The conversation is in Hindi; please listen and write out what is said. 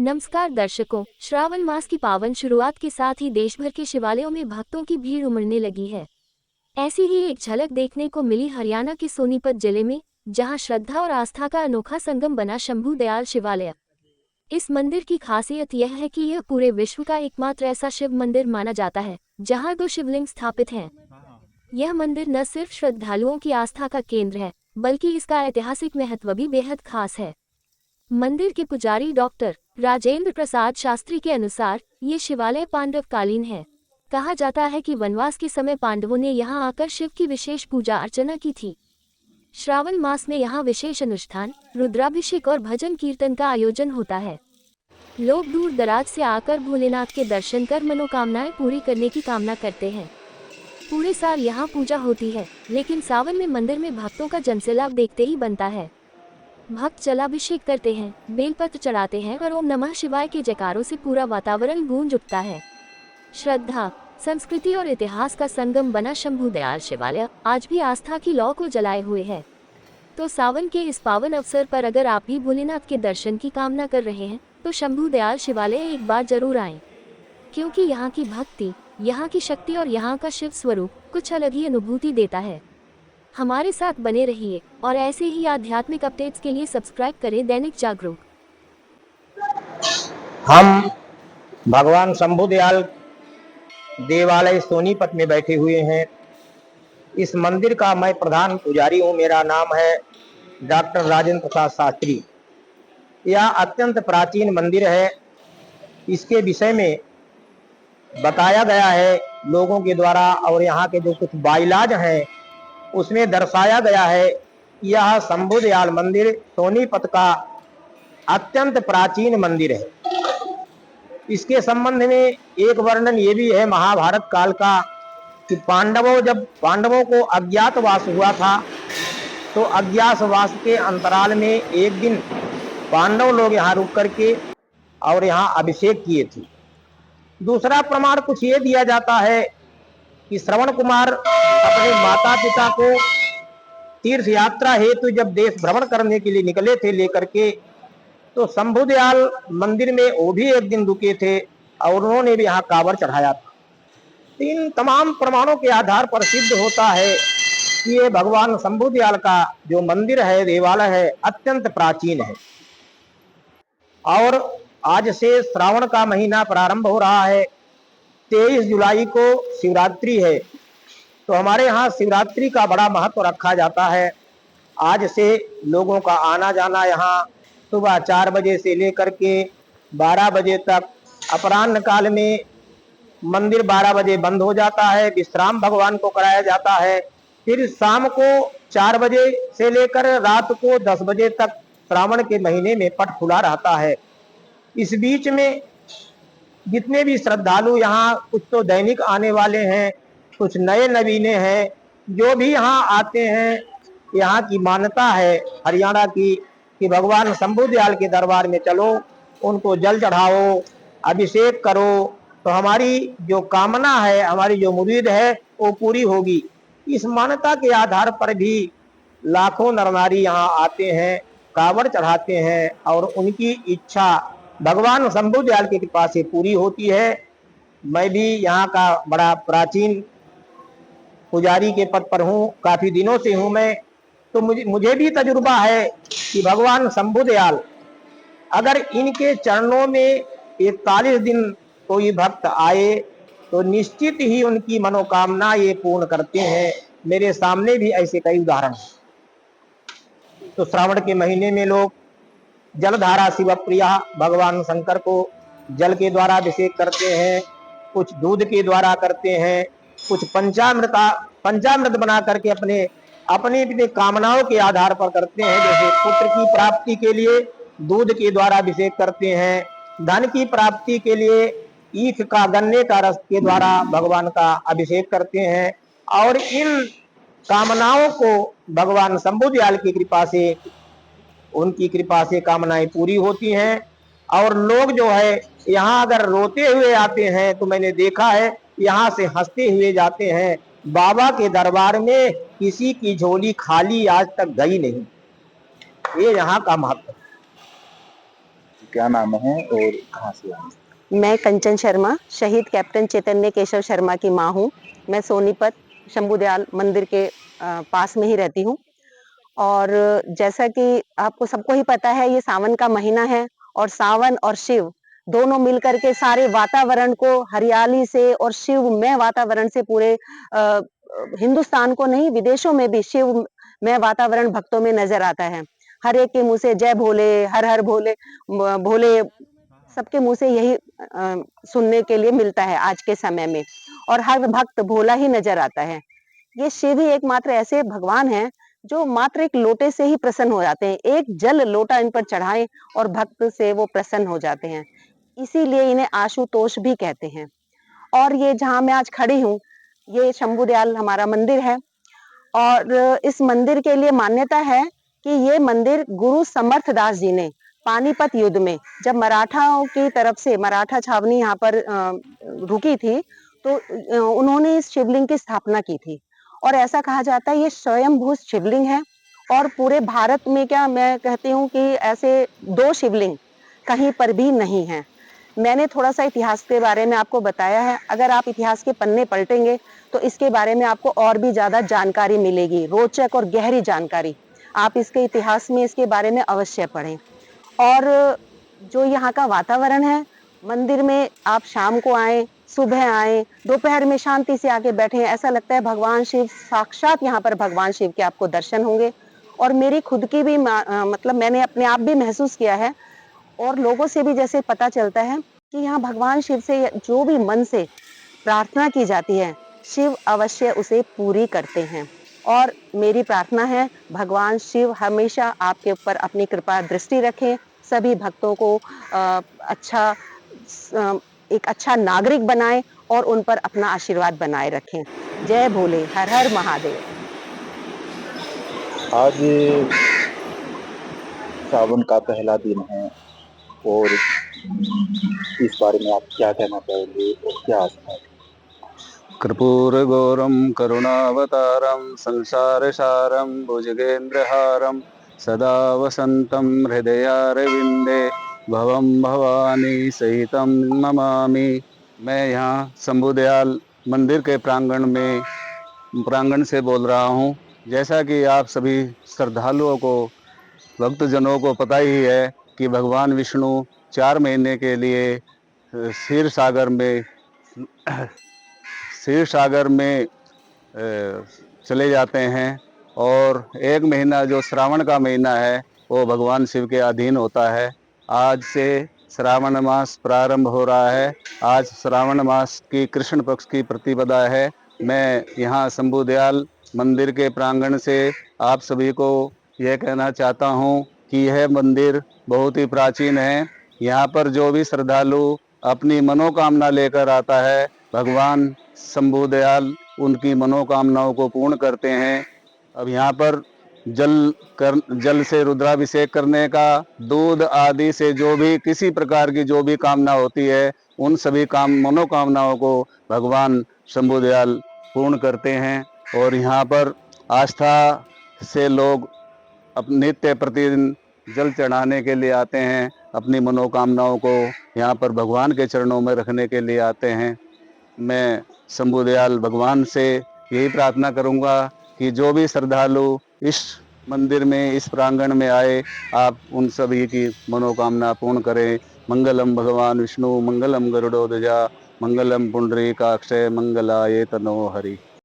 नमस्कार दर्शकों, श्रावण मास की पावन शुरुआत के साथ ही देश भर के शिवालयों में भक्तों की भीड़ उमड़ने लगी है। ऐसी ही एक झलक देखने को मिली हरियाणा के सोनीपत जिले में, जहां श्रद्धा और आस्था का अनोखा संगम बना शंभू दयाल शिवालय। इस मंदिर की खासियत यह है कि यह पूरे विश्व का एकमात्र ऐसा शिव मंदिर माना जाता है जहां 2 शिवलिंग स्थापित हैं। यह मंदिर न सिर्फ श्रद्धालुओं की आस्था का केंद्र है, बल्कि इसका ऐतिहासिक महत्व भी बेहद खास है। मंदिर के पुजारी डॉक्टर राजेंद्र प्रसाद शास्त्री के अनुसार ये शिवालय पांडवकालीन है। कहा जाता है कि वनवास के समय पांडवों ने यहाँ आकर शिव की विशेष पूजा अर्चना की थी। श्रावण मास में यहाँ विशेष अनुष्ठान, रुद्राभिषेक और भजन कीर्तन का आयोजन होता है। लोग दूर दराज से आकर भोलेनाथ के दर्शन कर मनोकामनाएं पूरी करने की कामना करते हैं। पूरे साल यहाँ पूजा होती है, लेकिन सावन में मंदिर में भक्तों का जनसैलाब देखते ही बनता है। भक्त जलाभिषेक करते हैं, बेलपत्र चढ़ाते हैं और ओम नमः शिवाय के जयकारों से पूरा वातावरण गूंज उठता है। श्रद्धा, संस्कृति और इतिहास का संगम बना शंभू दयाल शिवालय आज भी आस्था की लौ को जलाए हुए है। तो सावन के इस पावन अवसर पर अगर आप भी भोलेनाथ के दर्शन की कामना कर रहे हैं, तो शंभू दयाल शिवालय एक बार जरूर आएं, क्योंकि यहाँ की भक्ति, यहाँ की शक्ति और यहाँ का शिव स्वरूप कुछ अलग ही अनुभूति देता है। हमारे साथ बने रहिए और ऐसे ही आध्यात्मिक अपडेट्स के लिए सब्सक्राइब करें दैनिक जागरूक। हम भगवान शंभू दयाल देवालय सोनीपत में बैठे हुए हैं। इस मंदिर का मैं प्रधान पुजारी हूँ। मेरा नाम है डॉक्टर राजेंद्र प्रसाद शास्त्री। यह अत्यंत प्राचीन मंदिर है। इसके विषय में बताया गया है लोगों के द्वारा, और यहाँ के जो कुछ बाइलाज हैं उसमें दर्शाया गया है। यह शंभू दयाल मंदिर सोनीपत का अत्यंत प्राचीन मंदिर है। इसके संबंध में एक वर्णन ये भी है महाभारत काल का कि जब पांडवों को अज्ञातवास हुआ था, तो अज्ञातवास के अंतराल में एक दिन पांडव लोग यहाँ रुक करके और यहाँ अभिषेक किए थे। दूसरा प्रमाण कुछ ये दिया जाता है कि श्रवण कुमार अपने माता पिता को तीर्थ यात्रा हेतु जब देश भ्रमण करने के लिए निकले थे लेकर के, तो शंभू दयाल मंदिर में वो भी एक दिन रुके थे और उन्होंने भी यहाँ कांवड़ चढ़ाया था। इन तमाम प्रमाणों के आधार पर सिद्ध होता है कि ये भगवान शंभू दयाल का जो मंदिर है, देवालय है, अत्यंत प्राचीन है। और आज से श्रावण का महीना प्रारंभ हो रहा है। 23 जुलाई को शिवरात्रि है, तो हमारे यहाँ शिवरात्रि का बड़ा महत्व रखा जाता है। आज से लोगों का आना जाना यहाँ सुबह 4 बजे से लेकर के 12 बजे तक, अपराह्न काल में मंदिर 12 बजे बंद हो जाता है, विश्राम भगवान को कराया जाता है। फिर शाम को 4 बजे से लेकर रात को 10 बजे तक श्रावण के महीने में पट खुला रहता है। इस बीच में जितने भी श्रद्धालु यहाँ, कुछ तो दैनिक आने वाले हैं, कुछ नए नवीने हैं, जो भी यहाँ आते हैं, यहाँ की मान्यता है हरियाणा की कि भगवान शंभू दयाल के दरबार में चलो, उनको जल चढ़ाओ, अभिषेक करो, तो हमारी जो कामना है, हमारी जो मुरीद है, वो पूरी होगी। इस मान्यता के आधार पर भी लाखों नर नारी यहाँ आते हैं, कांवड़ चढ़ाते हैं और उनकी इच्छा भगवान शंभू दयाल की कृपा से पूरी होती है। मैं भी यहाँ का बड़ा प्राचीन पुजारी के पद पर हूँ, काफी दिनों से हूँ मैं, तो मुझे भी तजुर्बा है कि भगवान शंभू दयाल अगर इनके चरणों में 41 दिन कोई भक्त आए तो निश्चित ही उनकी मनोकामना ये पूर्ण करते हैं। मेरे सामने भी ऐसे कई उदाहरण हैं। तो श्रावण के महीने में लोग जलधारा शिवप्रिया भगवान शंकर को जल के द्वारा अभिषेक करते हैं, कुछ दूध के द्वारा करते हैं, कुछ पंचामृत बना करके अपने अपनी कामनाओं के आधार पर करते हैं। जैसे पुत्र की प्राप्ति के लिए दूध के द्वारा अभिषेक करते हैं, धन की प्राप्ति के लिए ईख का, गन्ने का रस के द्वारा भगवान का अभिषेक करते हैं। और इन कामनाओं को भगवान शंभू दयाल की कृपा से, उनकी कृपा से कामनाएं पूरी होती हैं। और लोग जो है यहाँ अगर रोते हुए आते हैं तो मैंने देखा है यहाँ से हंसते हुए जाते हैं। बाबा के दरबार में किसी की झोली खाली आज तक गई नहीं। ये यहाँ का महत्व। क्या नाम है और कहाँ से आए? मैं कंचन शर्मा, शहीद कैप्टन चैतन्य केशव शर्मा की माँ हूँ। मैं सोनीपत शंभुदयाल मंदिर के पास में ही रहती हूँ। और जैसा कि आपको सबको ही पता है, ये सावन का महीना है और सावन और शिव दोनों मिलकर के सारे वातावरण को हरियाली से और शिवमय वातावरण से पूरे हिंदुस्तान को नहीं, विदेशों में भी शिवमय वातावरण भक्तों में नजर आता है। हर एक के मुंह से जय भोले, हर हर भोले, भोले, सबके मुंह से यही सुनने के लिए मिलता है आज के समय में। और हर भक्त भोला ही नजर आता है। ये शिव ही एकमात्र ऐसे भगवान हैं जो मात्र एक लोटे से ही प्रसन्न हो जाते हैं। एक जल लोटा इन पर चढ़ाएं और भक्त से वो प्रसन्न हो जाते हैं। इसीलिए इन्हें आशुतोष भी कहते हैं। और ये जहाँ मैं आज खड़ी हूँ, ये शंभुदयाल हमारा मंदिर है। और इस मंदिर के लिए मान्यता है कि ये मंदिर गुरु समर्थ दास जी ने पानीपत युद्ध में, जब मराठाओं की तरफ से मराठा छावनी यहाँ पर रुकी थी, तो उन्होंने इस शिवलिंग की स्थापना की थी। और ऐसा कहा जाता है ये स्वयंभू शिवलिंग है। और पूरे भारत में, क्या मैं कहती हूँ कि ऐसे 2 शिवलिंग कहीं पर भी नहीं है। मैंने थोड़ा सा इतिहास के बारे में आपको बताया है। अगर आप इतिहास के पन्ने पलटेंगे तो इसके बारे में आपको और भी ज्यादा जानकारी मिलेगी, रोचक और गहरी जानकारी। आप इसके इतिहास में इसके बारे में अवश्य पढ़ें। और जो यहाँ का वातावरण है, मंदिर में आप शाम को आए, सुबह आए, दोपहर में शांति से आके बैठे, ऐसा लगता है भगवान शिव साक्षात, यहाँ पर भगवान शिव के आपको दर्शन होंगे। और मेरी खुद की भी मतलब मैंने अपने आप भी महसूस किया है। और लोगों से भी जैसे पता चलता है कि यहाँ भगवान शिव से जो भी मन से प्रार्थना की जाती है, शिव अवश्य उसे पूरी करते हैं। और मेरी प्रार्थना है, भगवान शिव हमेशा आपके ऊपर अपनी कृपा दृष्टि रखें, सभी भक्तों को अच्छा एक अच्छा नागरिक बनाएं और उन पर अपना आशीर्वाद बनाए रखें। जय भोले, हर हर महादेव। आज सावन का पहला दिन है और इस बारे में आप क्या कहना चाहेंगे और क्या आस्था है? कर्पूरगौरं करुणावतारं संसारसारं भुजगेन्द्रहारं सदा वसन्तं हृदयारविन्दे भवं भवानी सहितं नमामि। मैं यहाँ शंभुदयाल मंदिर के प्रांगण से बोल रहा हूँ। जैसा कि आप सभी श्रद्धालुओं को, भक्तजनों को पता ही है कि भगवान विष्णु 4 महीने के लिए क्षीर सागर में क्षीर सागर में चले जाते हैं। और 1 महीना जो श्रावण का महीना है वो भगवान शिव के अधीन होता है। आज से श्रावण मास प्रारंभ हो रहा है। आज श्रावण मास की कृष्ण पक्ष की प्रतिपदा है। मैं यहाँ शंभुदयाल मंदिर के प्रांगण से आप सभी को यह कहना चाहता हूँ कि यह मंदिर बहुत ही प्राचीन है। यहाँ पर जो भी श्रद्धालु अपनी मनोकामना लेकर आता है, भगवान शंभुदयाल उनकी मनोकामनाओं को पूर्ण करते हैं। अब यहाँ पर जल से रुद्राभिषेक करने का, दूध आदि से जो भी किसी प्रकार की जो भी कामना होती है, उन सभी मनोकामनाओं को भगवान शंभुदयाल पूर्ण करते हैं। और यहाँ पर आस्था से लोग नित्य प्रतिदिन जल चढ़ाने के लिए आते हैं, अपनी मनोकामनाओं को यहाँ पर भगवान के चरणों में रखने के लिए आते हैं। मैं शंभुदयाल भगवान से यही प्रार्थना करूंगा कि जो भी श्रद्धालु इस मंदिर में, इस प्रांगण में आए, आप उन सभी की मनोकामना पूर्ण करें। मंगलम भगवान विष्णु, मंगलम गरुड़ोध्वजा, मंगलम पुंडरीकाक्ष, मंगलाय तनो हरि।